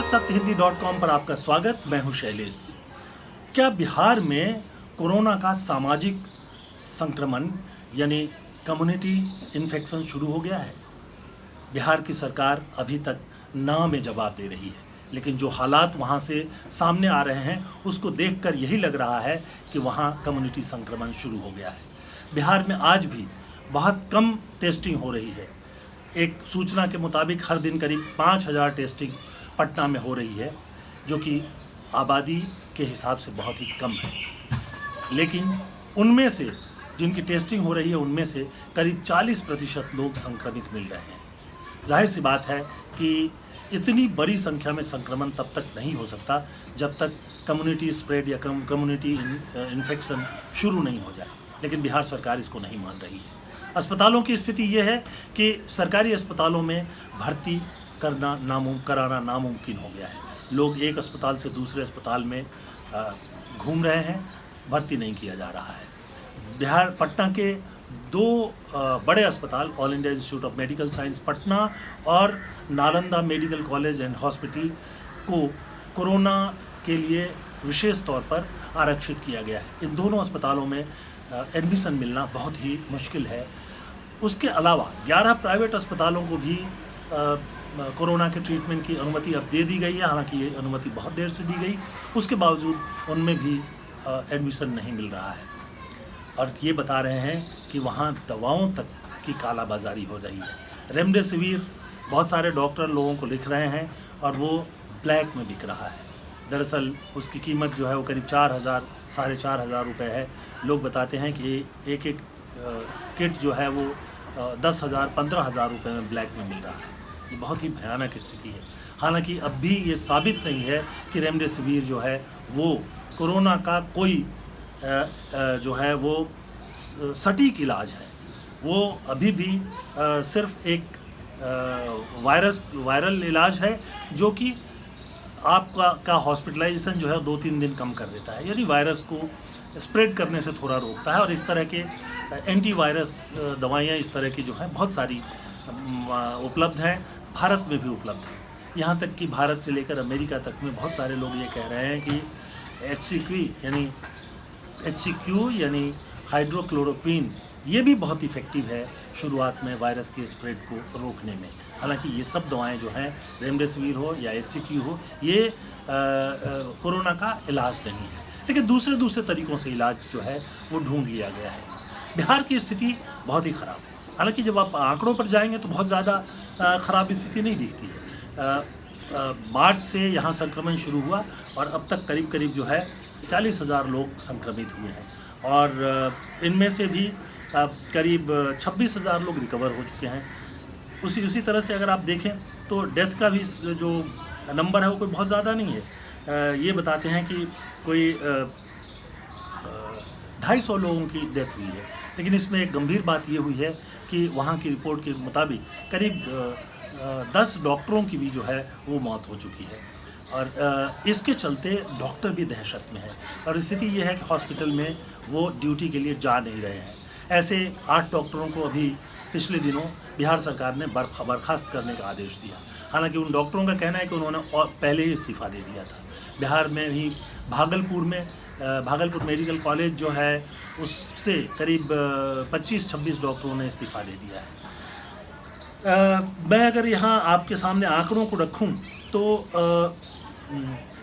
सत्यहिंदी.com पर आपका स्वागत। मैं हूं शैलेश। क्या बिहार में कोरोना का सामाजिक संक्रमण यानी कम्युनिटी इन्फेक्शन शुरू हो गया है? बिहार की सरकार अभी तक ना में जवाब दे रही है, लेकिन जो हालात वहां से सामने आ रहे हैं उसको देखकर यही लग रहा है कि वहां कम्युनिटी संक्रमण शुरू हो गया है। बिहार में आज भी बहुत कम टेस्टिंग हो रही है। एक सूचना के मुताबिक हर दिन करीब 5,000 टेस्टिंग पटना में हो रही है, जो कि आबादी के हिसाब से बहुत ही कम है। लेकिन उनमें से जिनकी टेस्टिंग हो रही है उनमें से करीब 40% लोग संक्रमित मिल रहे हैं। जाहिर सी बात है कि इतनी बड़ी संख्या में संक्रमण तब तक नहीं हो सकता जब तक कम्युनिटी स्प्रेड या कम्युनिटी इन्फेक्शन शुरू नहीं हो जाए, लेकिन बिहार सरकार इसको नहीं मान रही है। अस्पतालों की स्थिति ये है कि सरकारी अस्पतालों में भर्ती कराना नामुमकिन हो गया है। लोग एक अस्पताल से दूसरे अस्पताल में घूम रहे हैं, भर्ती नहीं किया जा रहा है। बिहार पटना के दो बड़े अस्पताल, All India Institute of Medical Science Patna और Nalanda Medical College and Hospital को कोरोना के लिए विशेष तौर पर आरक्षित किया गया है। इन दोनों अस्पतालों में एडमिशन मिलना बहुत ही मुश्किल है। उसके अलावा 11 प्राइवेट अस्पतालों को भी कोरोना के ट्रीटमेंट की अनुमति अब दे दी गई है। हालांकि ये अनुमति बहुत देर से दी गई, उसके बावजूद उनमें भी एडमिशन नहीं मिल रहा है। और ये बता रहे हैं कि वहाँ दवाओं तक की कालाबाजारी हो रही है। रेमडेसिविर बहुत सारे डॉक्टर लोगों को लिख रहे हैं और वो ब्लैक में बिक रहा है। दरअसल उसकी कीमत जो है वो करीब 4,000 साढ़े 4,000 रुपये है। लोग बताते हैं कि एक किट जो है वो 10,000 15,000 रुपये में ब्लैक में मिल रहा है। ये बहुत ही भयानक स्थिति है। हालांकि अब भी ये साबित नहीं है कि रेमडेसिविर जो है वो कोरोना का कोई जो है वो सटीक इलाज है। वो अभी भी सिर्फ एक वायरल इलाज है जो कि आपका हॉस्पिटलाइजेशन जो है 2-3 दिन कम कर देता है, यानी वायरस को स्प्रेड करने से थोड़ा रोकता है। और इस तरह के एंटीवायरस दवाइयाँ इस तरह की जो है बहुत सारी उपलब्ध हैं, भारत में भी उपलब्ध है। यहाँ तक कि भारत से लेकर अमेरिका तक में बहुत सारे लोग ये कह रहे हैं कि HCQ यानी हाइड्रोक्लोरोक्विन ये भी बहुत इफ़ेक्टिव है शुरुआत में वायरस के स्प्रेड को रोकने में। हालांकि ये सब दवाएं जो हैं, रेमडेसिविर हो या HCQ हो, ये कोरोना का इलाज नहीं है, लेकिन दूसरे तरीक़ों से इलाज जो है वो ढूंढ लिया गया है। बिहार की स्थिति बहुत ही ख़राब है। हालांकि जब आप आंकड़ों पर जाएंगे तो बहुत ज़्यादा ख़राब स्थिति नहीं दिखती है। मार्च से यहाँ संक्रमण शुरू हुआ और अब तक करीब जो है 40,000 लोग संक्रमित हुए हैं और इनमें से भी करीब 26,000 लोग रिकवर हो चुके हैं। उसी तरह से अगर आप देखें तो डेथ का भी जो नंबर है वो कोई बहुत ज़्यादा नहीं है। ये बताते हैं कि कोई 250 लोगों की डेथ हुई है, लेकिन इसमें एक गंभीर बात ये हुई है कि वहाँ की रिपोर्ट के मुताबिक करीब 10 डॉक्टरों की भी जो है वो मौत हो चुकी है। और इसके चलते डॉक्टर भी दहशत में है और स्थिति ये है कि हॉस्पिटल में वो ड्यूटी के लिए जा नहीं रहे हैं। ऐसे 8 डॉक्टरों को अभी पिछले दिनों बिहार सरकार ने बर्खास्त करने का आदेश दिया। हालांकि उन डॉक्टरों का कहना है कि उन्होंने पहले ही इस्तीफ़ा दे दिया था। बिहार में भी भागलपुर मेडिकल कॉलेज जो है उससे करीब 25-26 डॉक्टरों ने इस्तीफ़ा दे दिया है। मैं अगर यहाँ आपके सामने आंकड़ों को रखूँ तो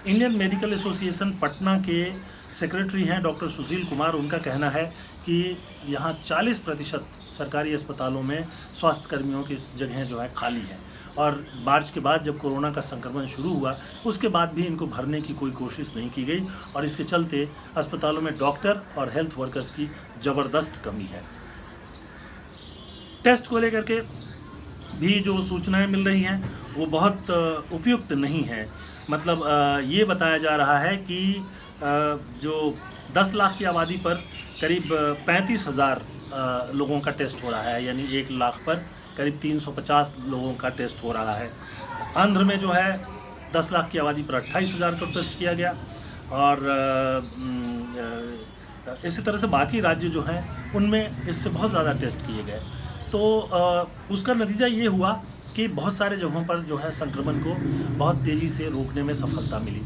इंडियन मेडिकल एसोसिएशन पटना के सेक्रेटरी हैं डॉक्टर सुशील कुमार। उनका कहना है कि यहाँ 40% सरकारी अस्पतालों में स्वास्थ्य कर्मियों की जगह जो है खाली है और मार्च के बाद जब कोरोना का संक्रमण शुरू हुआ उसके बाद भी इनको भरने की कोई कोशिश नहीं की गई और इसके चलते अस्पतालों में डॉक्टर और हेल्थ वर्कर्स की ज़बरदस्त कमी है। टेस्ट को लेकर के भी जो सूचनाएं मिल रही हैं वो बहुत उपयुक्त नहीं है। मतलब ये बताया जा रहा है कि जो 10 लाख की आबादी पर करीब 35,000 लोगों का टेस्ट हो रहा है, यानी 1 लाख पर करीब 350 लोगों का टेस्ट हो रहा है। आंध्र में जो है 10 लाख की आबादी पर 28,000 का टेस्ट किया गया और इसी तरह से बाकी राज्य जो हैं उनमें इससे बहुत ज़्यादा टेस्ट किए गए। तो उसका नतीजा ये हुआ कि बहुत सारे जगहों पर जो है संक्रमण को बहुत तेज़ी से रोकने में सफलता मिली।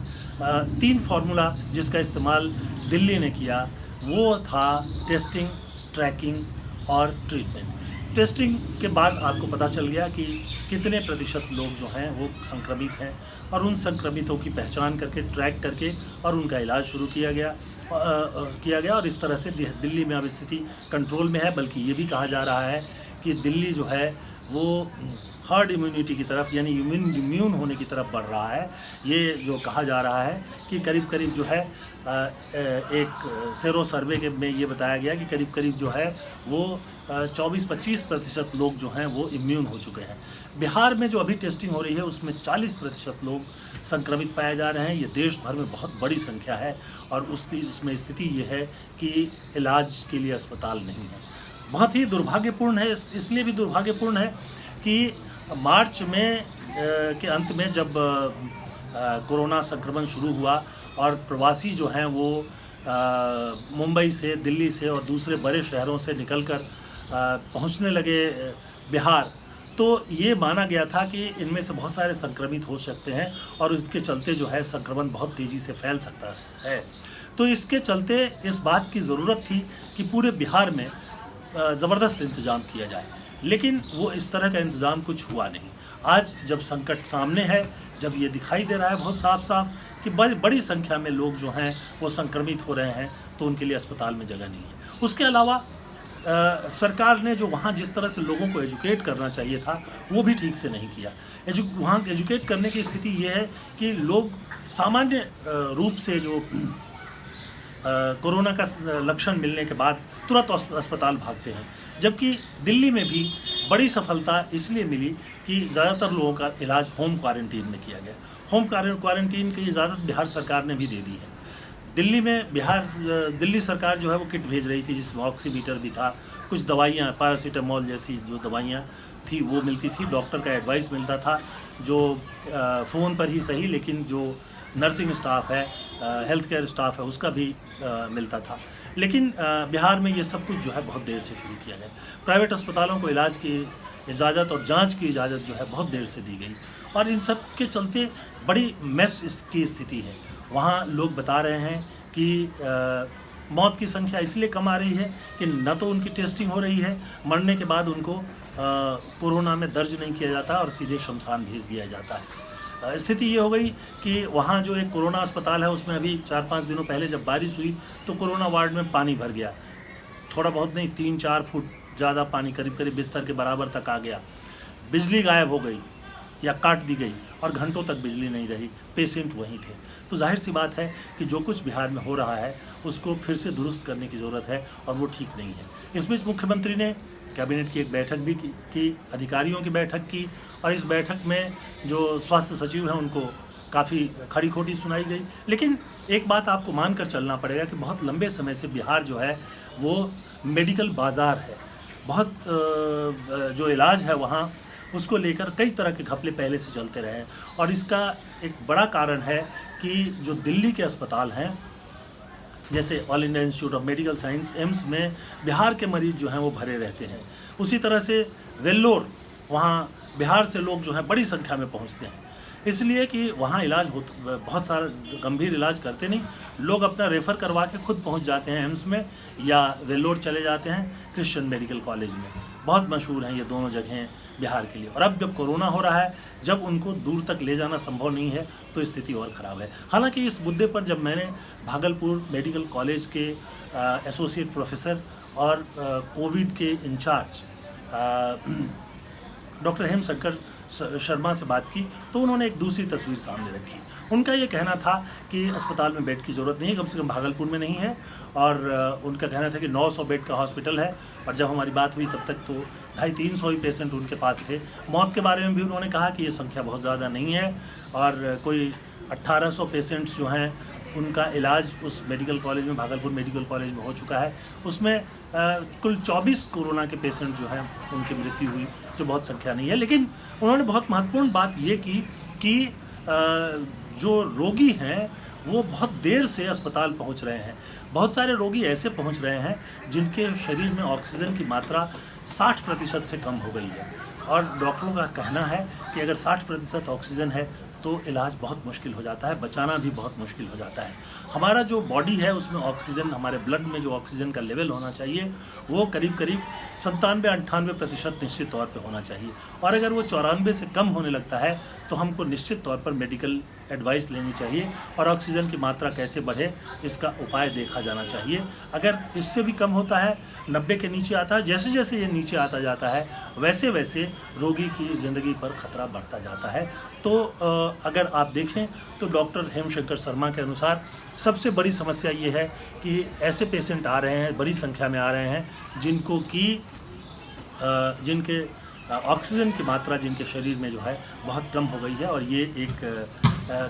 3 फार्मूला जिसका इस्तेमाल दिल्ली ने किया वो था टेस्टिंग, ट्रैकिंग और ट्रीटमेंट। टेस्टिंग के बाद आपको पता चल गया कि कितने प्रतिशत लोग जो हैं वो संक्रमित हैं और उन संक्रमितों की पहचान करके ट्रैक करके और उनका इलाज शुरू किया गया और इस तरह से दिल्ली में अब स्थिति कंट्रोल में है। बल्कि ये भी कहा जा रहा है कि दिल्ली जो है वो हर्ड इम्यूनिटी की तरफ यानी इम्यून होने की तरफ बढ़ रहा है। ये जो कहा जा रहा है कि करीब जो है एक सेरो सर्वे के में ये बताया गया कि करीब जो है वो 24-25% लोग जो हैं वो इम्यून हो चुके हैं। बिहार में जो अभी टेस्टिंग हो रही है उसमें 40% लोग संक्रमित पाए जा रहे हैं। ये देश भर में बहुत बड़ी संख्या है और उसमें स्थिति ये है कि इलाज के लिए अस्पताल नहीं है। बहुत ही दुर्भाग्यपूर्ण है। इसलिए भी दुर्भाग्यपूर्ण है कि मार्च में के अंत में जब कोरोना संक्रमण शुरू हुआ और प्रवासी जो हैं वो मुंबई से, दिल्ली से और दूसरे बड़े शहरों से निकलकर पहुंचने लगे बिहार, तो ये माना गया था कि इनमें से बहुत सारे संक्रमित हो सकते हैं और इसके चलते जो है संक्रमण बहुत तेज़ी से फैल सकता है। तो इसके चलते इस बात की ज़रूरत थी कि पूरे बिहार में ज़बरदस्त इंतज़ाम किया जाए, लेकिन वो इस तरह का इंतज़ाम कुछ हुआ नहीं। आज जब संकट सामने है, जब ये दिखाई दे रहा है बहुत साफ कि बड़ी संख्या में लोग जो हैं वो संक्रमित हो रहे हैं, तो उनके लिए अस्पताल में जगह नहीं है। उसके अलावा सरकार ने जो वहाँ जिस तरह से लोगों को एजुकेट करना चाहिए था वो भी ठीक से नहीं किया। वहाँ एजुकेट करने की स्थिति ये है कि लोग सामान्य रूप से जो कोरोना का लक्षण मिलने के बाद तुरंत अस्पताल भागते हैं, जबकि दिल्ली में भी बड़ी सफलता इसलिए मिली कि ज़्यादातर लोगों का इलाज होम क्वारंटीन में किया गया। होम क्वारंटीन की इजाज़त बिहार सरकार ने भी दे दी है। दिल्ली सरकार जो है वो किट भेज रही थी जिसमें ऑक्सीमीटर भी था, कुछ दवाइयाँ पैरासीटामोल जैसी जो दवाइयाँ थी वो मिलती थी, डॉक्टर का एडवाइस मिलता था जो फ़ोन पर ही सही लेकिन जो नर्सिंग स्टाफ है, हेल्थ केयर स्टाफ है उसका भी मिलता था। लेकिन बिहार में ये सब कुछ जो है बहुत देर से शुरू किया गया। प्राइवेट अस्पतालों को इलाज की इजाज़त और जांच की इजाज़त जो है बहुत देर से दी गई और इन सब के चलते बड़ी मेस की स्थिति है। वहाँ लोग बता रहे हैं कि मौत की संख्या इसलिए कम आ रही है कि न तो उनकी टेस्टिंग हो रही है, मरने के बाद उनको कोरोना में दर्ज नहीं किया जाता और सीधे शमशान भेज दिया जाता है। स्थिति ये हो गई कि वहाँ जो एक कोरोना अस्पताल है उसमें अभी 4-5 दिनों पहले जब बारिश हुई तो कोरोना वार्ड में पानी भर गया, थोड़ा बहुत नहीं 3-4 फुट ज़्यादा पानी करीब बिस्तर के बराबर तक आ गया। बिजली गायब हो गई या काट दी गई और घंटों तक बिजली नहीं रही, पेशेंट वहीं थे। तो जाहिर सी बात है कि जो कुछ बिहार में हो रहा है उसको फिर से दुरुस्त करने की ज़रूरत है और वो ठीक नहीं है। इस बीच मुख्यमंत्री ने कैबिनेट की एक बैठक भी की, अधिकारियों की बैठक की और इस बैठक में जो स्वास्थ्य सचिव हैं उनको काफ़ी खरी खोटी सुनाई गई। लेकिन एक बात आपको मानकर चलना पड़ेगा कि बहुत लंबे समय से बिहार जो है वो मेडिकल बाज़ार है। बहुत जो इलाज है वहाँ उसको लेकर कई तरह के घपले पहले से चलते रहे और इसका एक बड़ा कारण है कि जो दिल्ली के अस्पताल हैं जैसे all India Institute of Medical science AIIMS में बिहार के मरीज जो हैं वो भरे रहते हैं। उसी तरह से वेल्लोर, वहाँ बिहार से लोग जो हैं बड़ी संख्या में पहुँचते हैं, इसलिए कि वहाँ इलाज बहुत सारा गंभीर इलाज करते नहीं, लोग अपना रेफ़र करवा के खुद पहुँच जाते हैं एम्स में या वेल्लोर चले जाते हैं क्रिश्चियन मेडिकल कॉलेज में। बहुत मशहूर हैं ये दोनों जगहें बिहार के लिए। और अब जब कोरोना हो रहा है, जब उनको दूर तक ले जाना संभव नहीं है तो स्थिति और ख़राब है। हालांकि इस मुद्दे पर जब मैंने भागलपुर मेडिकल कॉलेज के एसोसिएट प्रोफेसर और कोविड के इंचार्ज डॉक्टर हेमशंकर शर्मा से बात की तो उन्होंने एक दूसरी तस्वीर सामने रखी। उनका ये कहना था कि अस्पताल में बेड की ज़रूरत नहीं है, कम से कम भागलपुर में नहीं है, और उनका कहना था कि 900 बेड का हॉस्पिटल है और जब हमारी बात हुई तब तक तो 250-300 ही पेशेंट उनके पास थे। मौत के बारे में भी उन्होंने कहा कि ये संख्या बहुत ज़्यादा नहीं है और कोई 1800 पेशेंट्स जो हैं उनका इलाज उस मेडिकल कॉलेज में, भागलपुर मेडिकल कॉलेज में हो चुका है। उसमें कुल 24 कोरोना के पेशेंट जो हैं उनकी मृत्यु हुई, जो बहुत संख्या नहीं है। लेकिन उन्होंने बहुत महत्वपूर्ण बात ये की कि जो रोगी हैं वो बहुत देर से अस्पताल पहुंच रहे हैं। बहुत सारे रोगी ऐसे पहुंच रहे हैं जिनके शरीर में ऑक्सीजन की मात्रा 60% से कम हो गई है और डॉक्टरों का कहना है कि अगर 60% ऑक्सीजन है तो इलाज बहुत मुश्किल हो जाता है, बचाना भी बहुत मुश्किल हो जाता है। हमारा जो बॉडी है उसमें ऑक्सीजन, हमारे ब्लड में जो ऑक्सीजन का लेवल होना चाहिए वो करीब करीब 97-98% निश्चित तौर पे होना चाहिए, और अगर वो 94 से कम होने लगता है तो हमको निश्चित तौर पर मेडिकल एडवाइस लेनी चाहिए और ऑक्सीजन की मात्रा कैसे बढ़े इसका उपाय देखा जाना चाहिए। अगर इससे भी कम होता है, 90 के नीचे आता है, जैसे जैसे ये नीचे आता जाता है वैसे वैसे रोगी की ज़िंदगी पर खतरा बढ़ता जाता है। तो अगर आप देखें तो डॉक्टर हेमशंकर शर्मा के अनुसार सबसे बड़ी समस्या ये है कि ऐसे पेशेंट आ रहे हैं, बड़ी संख्या में आ रहे हैं जिनको कि जिनके ऑक्सीजन की मात्रा जिनके शरीर में जो है बहुत कम हो गई है, और ये एक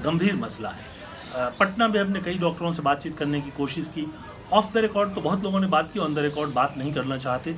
गंभीर मसला है। पटना में हमने कई डॉक्टरों से बातचीत करने की कोशिश की। ऑफ द रिकॉर्ड तो बहुत लोगों ने बात की, ऑन द रिकॉर्ड बात नहीं करना चाहते।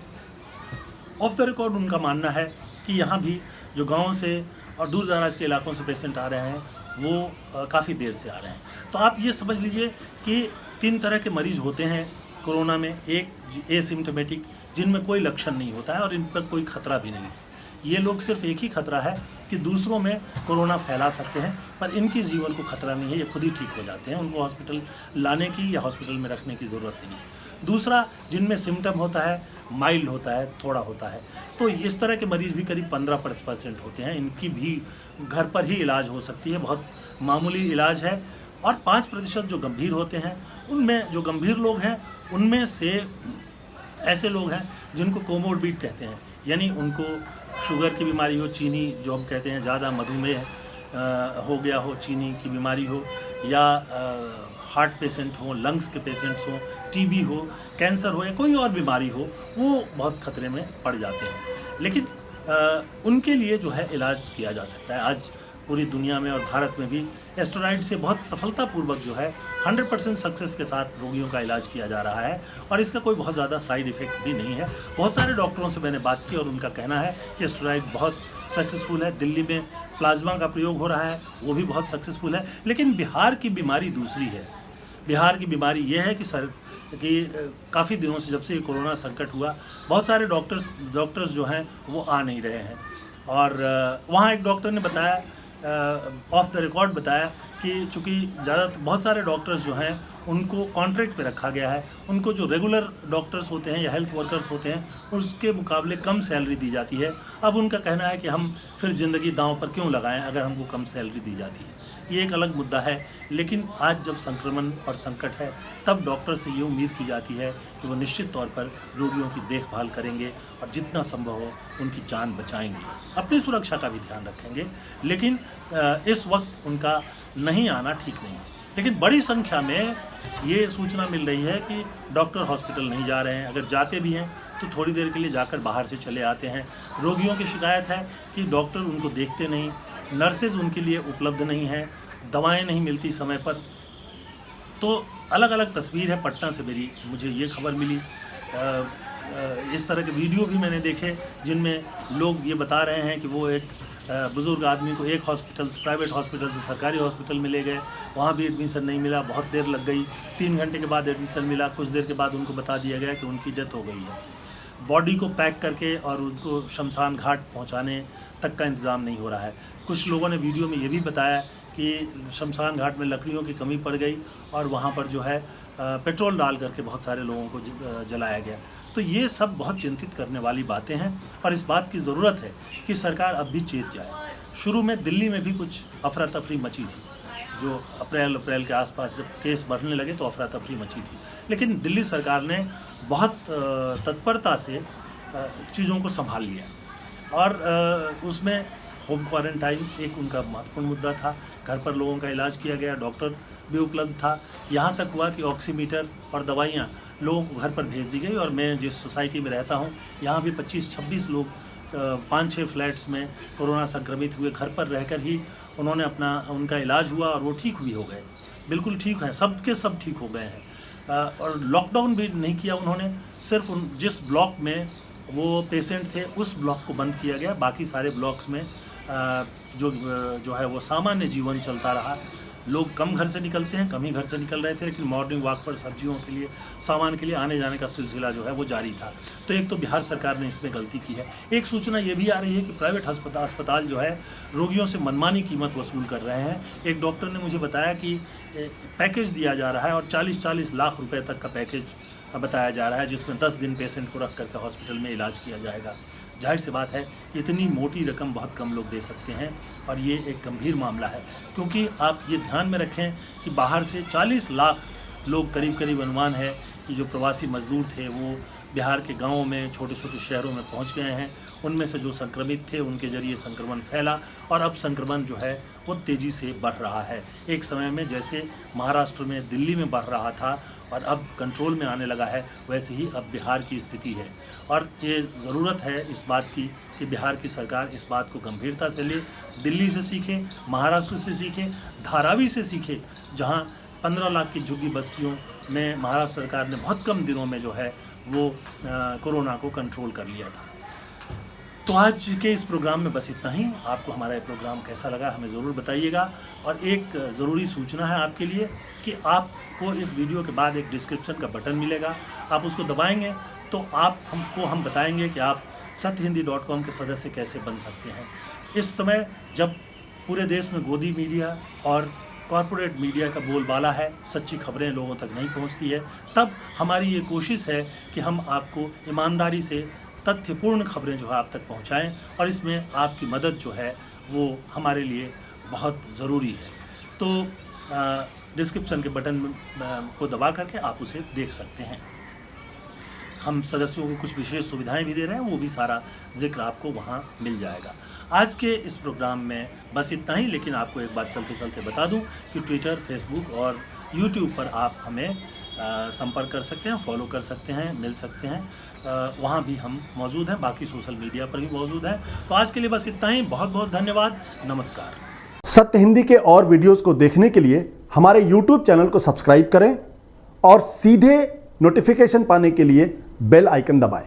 ऑफ द रिकॉर्ड उनका मानना है कि यहाँ भी जो गाँव से और दूर दराज के इलाकों से पेशेंट आ रहे हैं वो काफ़ी देर से आ रहे हैं। तो आप ये समझ लीजिए कि 3 तरह के मरीज़ होते हैं कोरोना में। एक एसिम्टोमेटिक, जिनमें कोई लक्षण नहीं होता है और इन पर कोई खतरा भी नहीं है। ये लोग सिर्फ एक ही खतरा है कि दूसरों में कोरोना फैला सकते हैं, पर इनके जीवन को खतरा नहीं है, ये खुद ही ठीक हो जाते हैं, उनको हॉस्पिटल लाने की या हॉस्पिटल में रखने की ज़रूरत नहीं है। दूसरा, जिनमें सिम्टम होता है, माइल्ड होता है, थोड़ा होता है, तो इस तरह के मरीज़ भी करीब 15% होते हैं। इनकी भी घर पर ही इलाज हो सकती है, बहुत मामूली इलाज है। और 5% जो गंभीर होते हैं, उनमें जो गंभीर लोग हैं उनमें से ऐसे लोग हैं जिनको कोमोर्बिड कहते हैं, यानी उनको शुगर की बीमारी हो, चीनी जो हम कहते हैं ज़्यादा मधुमेह हो गया हो, चीनी की बीमारी हो, या हार्ट पेशेंट हो, लंग्स के पेशेंट्स हो, टीबी हो, कैंसर हो या कोई और बीमारी हो, वो बहुत खतरे में पड़ जाते हैं। लेकिन उनके लिए जो है इलाज किया जा सकता है। आज पूरी दुनिया में और भारत में भी एस्टेरॉइड से बहुत सफलतापूर्वक जो है 100% सक्सेस के साथ रोगियों का इलाज किया जा रहा है, और इसका कोई बहुत ज़्यादा साइड इफ़ेक्ट भी नहीं है। बहुत सारे डॉक्टरों से मैंने बात की और उनका कहना है कि एस्टेरॉइड बहुत सक्सेसफुल है। दिल्ली में प्लाज्मा का प्रयोग हो रहा है, वो भी बहुत सक्सेसफुल है। लेकिन बिहार की बीमारी दूसरी है। बिहार की बीमारी ये है कि काफ़ी दिनों से, जब से ये कोरोना संकट हुआ, बहुत सारे डॉक्टर्स जो हैं वो आ नहीं रहे हैं। और वहाँ एक डॉक्टर ने बताया, ऑफ द रिकॉर्ड बताया कि चूँकि बहुत सारे डॉक्टर्स जो हैं उनको कॉन्ट्रैक्ट पे रखा गया है, उनको जो रेगुलर डॉक्टर्स होते हैं या हेल्थ वर्कर्स होते हैं उसके मुकाबले कम सैलरी दी जाती है। अब उनका कहना है कि हम फिर ज़िंदगी दांव पर क्यों लगाएं अगर हमको कम सैलरी दी जाती है। ये एक अलग मुद्दा है। लेकिन आज जब संक्रमण और संकट है, तब डॉक्टर से ये उम्मीद की जाती है कि वो निश्चित तौर पर रोगियों की देखभाल करेंगे और जितना संभव हो उनकी जान बचाएंगे, अपनी सुरक्षा का भी ध्यान रखेंगे। लेकिन इस वक्त उनका नहीं आना ठीक नहीं है। लेकिन बड़ी संख्या में ये सूचना मिल रही है कि डॉक्टर हॉस्पिटल नहीं जा रहे हैं, अगर जाते भी हैं तो थोड़ी देर के लिए जाकर बाहर से चले आते हैं। रोगियों की शिकायत है कि डॉक्टर उनको देखते नहीं, नर्सेज उनके लिए उपलब्ध नहीं हैं, दवाएं नहीं मिलती समय पर। तो अलग अलग तस्वीर है पटना से मुझे ये खबर मिली। इस तरह के वीडियो भी मैंने देखे जिनमें लोग ये बता रहे हैं कि वो एक बुज़ुर्ग आदमी को एक हॉस्पिटल से, प्राइवेट हॉस्पिटल से सरकारी हॉस्पिटल में ले गए, वहाँ भी एडमिशन नहीं मिला, बहुत देर लग गई, 3 घंटे के बाद एडमिशन मिला, कुछ देर के बाद उनको बता दिया गया कि उनकी डेथ हो गई है। बॉडी को पैक करके और उनको शमशान घाट पहुँचाने तक का इंतज़ाम नहीं हो रहा है। कुछ लोगों ने वीडियो में ये भी बताया कि शमशान घाट में लकड़ियों की कमी पड़ गई और वहाँ पर जो है पेट्रोल डाल करके बहुत सारे लोगों को जलाया गया। तो ये सब बहुत चिंतित करने वाली बातें हैं और इस बात की ज़रूरत है कि सरकार अब भी चेत जाए। शुरू में दिल्ली में भी कुछ अफरा तफरी मची थी, जो अप्रैल के आसपास जब केस बढ़ने लगे तो अफरा तफरी मची थी। लेकिन दिल्ली सरकार ने बहुत तत्परता से चीज़ों को संभाल लिया और उसमें होम क्वारंटाइन एक उनका महत्वपूर्ण मुद्दा था। घर पर लोगों का इलाज किया गया, डॉक्टर भी उपलब्ध था। यहाँ तक हुआ कि ऑक्सीमीटर और दवाइयाँ लोगों को घर पर भेज दी गई। और मैं जिस सोसाइटी में रहता हूँ यहाँ भी 25-26 लोग 5-6 फ्लैट्स में कोरोना संक्रमित हुए। घर पर रहकर ही उनका इलाज हुआ और वो ठीक भी हो गए, बिल्कुल ठीक हैं, सब ठीक हो गए हैं। और लॉकडाउन भी नहीं किया उन्होंने, सिर्फ जिस ब्लॉक में वो पेशेंट थे उस ब्लॉक को बंद किया गया, बाकी सारे ब्लॉक्स में जो है वो सामान्य जीवन चलता रहा। लोग कम घर से निकलते हैं, कम ही घर से निकल रहे थे, लेकिन मॉर्निंग वॉक पर सब्जियों के लिए, सामान के लिए आने जाने का सिलसिला जो है वो जारी था। तो एक तो बिहार सरकार ने इसमें गलती की है। एक सूचना ये भी आ रही है कि प्राइवेट अस्पताल जो है रोगियों से मनमानी कीमत वसूल कर रहे हैं। एक डॉक्टर ने मुझे बताया कि पैकेज दिया जा रहा है और 40-40 लाख रुपए तक का पैकेज बताया जा रहा है, जिसमें 10 दिन पेशेंट को रख करके हॉस्पिटल में इलाज किया जाएगा। जाहिर सी बात है, इतनी मोटी रकम बहुत कम लोग दे सकते हैं और ये एक गंभीर मामला है, क्योंकि आप ये ध्यान में रखें कि बाहर से 40 लाख लोग करीब अनुमान है कि जो प्रवासी मजदूर थे वो बिहार के गाँवों में, छोटे छोटे शहरों में पहुँच गए हैं। उनमें से जो संक्रमित थे उनके जरिए संक्रमण फैला और अब संक्रमण जो है वो तेज़ी से बढ़ रहा है। एक समय में जैसे महाराष्ट्र में, दिल्ली में बढ़ रहा था और अब कंट्रोल में आने लगा है, वैसे ही अब बिहार की स्थिति है। और ये ज़रूरत है इस बात की कि बिहार की सरकार इस बात को गंभीरता से ले, दिल्ली से सीखे, महाराष्ट्र से सीखे, धारावी से सीखे, जहाँ 15 लाख की झुग्गी बस्तियों में महाराष्ट्र सरकार ने बहुत कम दिनों में जो है वो कोरोना को कंट्रोल कर लिया था। तो आज के इस प्रोग्राम में बस इतना ही। आपको हमारा ये प्रोग्राम कैसा लगा हमें ज़रूर बताइएगा। और एक ज़रूरी सूचना है आपके लिए कि आपको इस वीडियो के बाद एक डिस्क्रिप्शन का बटन मिलेगा, आप उसको दबाएंगे तो हम बताएंगे कि आप satyhindi.com के सदस्य कैसे बन सकते हैं। इस समय जब पूरे देश में गोदी मीडिया और कॉरपोरेट मीडिया का बोलबाला है, सच्ची खबरें लोगों तक नहीं पहुंचती है, तब हमारी ये कोशिश है कि हम आपको ईमानदारी से तथ्यपूर्ण खबरें जो है आप तक पहुंचाएं और इसमें आपकी मदद जो है वो हमारे लिए बहुत ज़रूरी है। तो डिस्क्रिप्शन के बटन को दबा करके आप उसे देख सकते हैं। हम सदस्यों को कुछ विशेष सुविधाएं भी दे रहे हैं, वो भी सारा जिक्र आपको वहाँ मिल जाएगा। आज के इस प्रोग्राम में बस इतना ही, लेकिन आपको एक बात चलते चलते बता दूं कि ट्विटर, फेसबुक और यूट्यूब पर आप हमें संपर्क कर सकते हैं, फॉलो कर सकते हैं, मिल सकते हैं। वहाँ भी हम मौजूद हैं, बाकी सोशल मीडिया पर भी मौजूद हैं। तो आज के लिए बस इतना ही। बहुत बहुत धन्यवाद। नमस्कार। सत्य हिंदी के और वीडियोस को देखने के लिए हमारे YouTube चैनल को सब्सक्राइब करें और सीधे नोटिफिकेशन पाने के लिए बेल आइकन दबाएं।